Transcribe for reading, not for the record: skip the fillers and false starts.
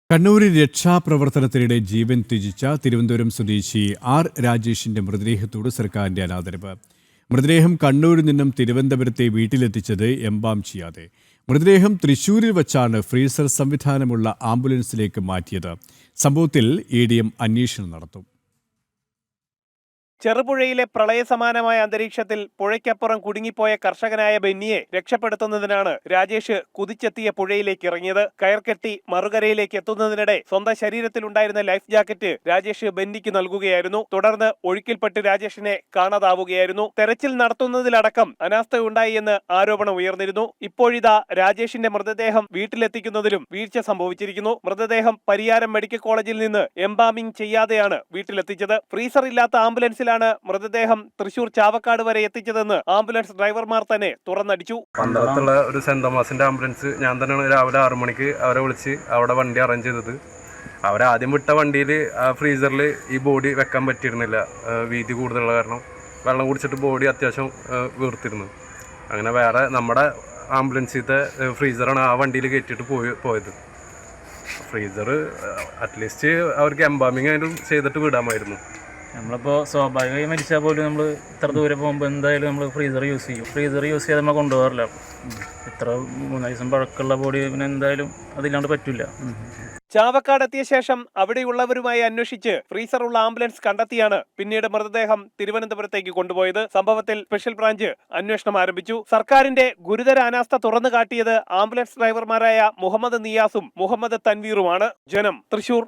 കണ്ണൂരിൽ രക്ഷാപ്രവർത്തനത്തിനിടെ ജീവൻ ത്യജിച്ച തിരുവനന്തപുരം സ്വദേശി ആർ രാജേഷിന്റെ മൃതദേഹത്തോട് സർക്കാരിന്റെ അനാദരവ്. മൃതദേഹം കണ്ണൂരിൽ നിന്നും തിരുവനന്തപുരത്തെ വീട്ടിലെത്തിച്ചത് എംബാം ചെയ്യാതെ. മൃതദേഹം തൃശൂരിൽ വച്ചാണ് ഫ്രീസർ സംവിധാനമുള്ള ആംബുലൻസിലേക്ക് മാറ്റിയത്. സംഭവത്തിൽ എഡിഎം അന്വേഷണം നടത്തും. ചെറുപുഴയിലെ പ്രളയസമാനമായ അന്തരീക്ഷത്തിൽ പുഴയ്ക്കപ്പുറം കുടുങ്ങിപ്പോയ കർഷകനായ ബെന്നിയെ രക്ഷപ്പെടുത്തുന്നതിനാണ് രാജേഷ് കുതിച്ചെത്തിയ പുഴയിലേക്ക് ഇറങ്ങിയത്. കയർകെട്ടി മറുകരയിലേക്ക് എത്തുന്നതിനിടെ സ്വന്തം ശരീരത്തിലുണ്ടായിരുന്ന ലൈഫ് ജാക്കറ്റ് രാജേഷ് ബെന്നിക്ക് നൽകുകയായിരുന്നു. തുടർന്ന് ഒഴുക്കിൽപ്പെട്ട് രാജേഷിനെ കാണാതാവുകയായിരുന്നു. തെരച്ചിൽ നടത്തുന്നതിലടക്കം അനാസ്ഥയുണ്ടായി എന്ന് ആരോപണം ഉയർന്നിരുന്നു. ഇപ്പോഴിതാ രാജേഷിന്റെ മൃതദേഹം വീട്ടിലെത്തിക്കുന്നതിലും വീഴ്ച സംഭവിച്ചിരിക്കുന്നു. മൃതദേഹം പരിയാരം മെഡിക്കൽ കോളേജിൽ നിന്ന് എംബാമിംഗ് ചെയ്യാതെയാണ് വീട്ടിലെത്തിച്ചത്. ഫ്രീസർ ഇല്ലാത്ത ആംബുലൻസിൽ മൃതദേഹം തൃശൂർ ചാവക്കാട് വരെ എത്തിച്ചതെന്ന് ആംബുലൻസ് ഡ്രൈവർമാർ തന്നെ തുറന്നടിച്ചു. പന്തളത്തുള്ള ഒരു സെന്റ് തോമസിന്റെ ആംബുലൻസ് ഞാൻ തന്നെയാണ് രാവിലെ 6 മണിക്ക് അവരെ വിളിച്ച് അവിടെ വണ്ടി അറേഞ്ച് ചെയ്തത്. അവരാദ്യം വിട്ട വണ്ടിയിൽ ഫ്രീസറിൽ ഈ ബോഡി വെക്കാൻ പറ്റിയിരുന്നില്ല. വീതി കൂടുതലുള്ള കാരണം വെള്ളം കുടിച്ചിട്ട് ബോഡി അത്യാവശ്യം വീർത്തിരുന്നു. അങ്ങനെ വേറെ നമ്മുടെ ആംബുലൻസിലത്തെ ഫ്രീസറാണ് ആ വണ്ടിയിൽ കയറ്റിയിട്ട് പോയത്. ഫ്രീസർ അറ്റ്ലീസ്റ്റ് അവർക്ക് എംബാമിങ് ആയിട്ടും ചെയ്തിട്ട് വിടാമായിരുന്നു. നമ്മളിപ്പോൾ സ്വാഭാവികമായി മരിച്ചാൽ പോലും നമ്മൾ ഇത്ര ദൂരെ പോകുമ്പോൾ എന്തായാലും നമ്മൾ ഫ്രീസർ യൂസ് ചെയ്യും. ഫ്രീസർ യൂസ് ചെയ്ത് നമ്മൾ കൊണ്ടുപോകാറില്ല. ഇത്ര 3 ദിവസം പഴക്കമുള്ള ബോഡി പിന്നെ എന്തായാലും അതില്ലാണ്ട് പറ്റില്ല. ചാവക്കാട് എത്തിയ ശേഷം അവിടെയുള്ളവരുമായി അന്വേഷിച്ച് ഫ്രീസറുള്ള ആംബുലൻസ് കണ്ടെത്തിയാണ് പിന്നീട് മൃതദേഹം തിരുവനന്തപുരത്തേക്ക് കൊണ്ടുപോയത്. സംഭവത്തിൽ സ്പെഷ്യൽ ബ്രാഞ്ച് അന്വേഷണം ആരംഭിച്ചു. സർക്കാരിന്റെ ഗുരുതര അനാസ്ഥ തുറന്നു കാട്ടിയത് ആംബുലൻസ് ഡ്രൈവർമാരായ മുഹമ്മദ് നിയാസും മുഹമ്മദ് തൻവീറുമാണ്. ജനം, തൃശൂർ.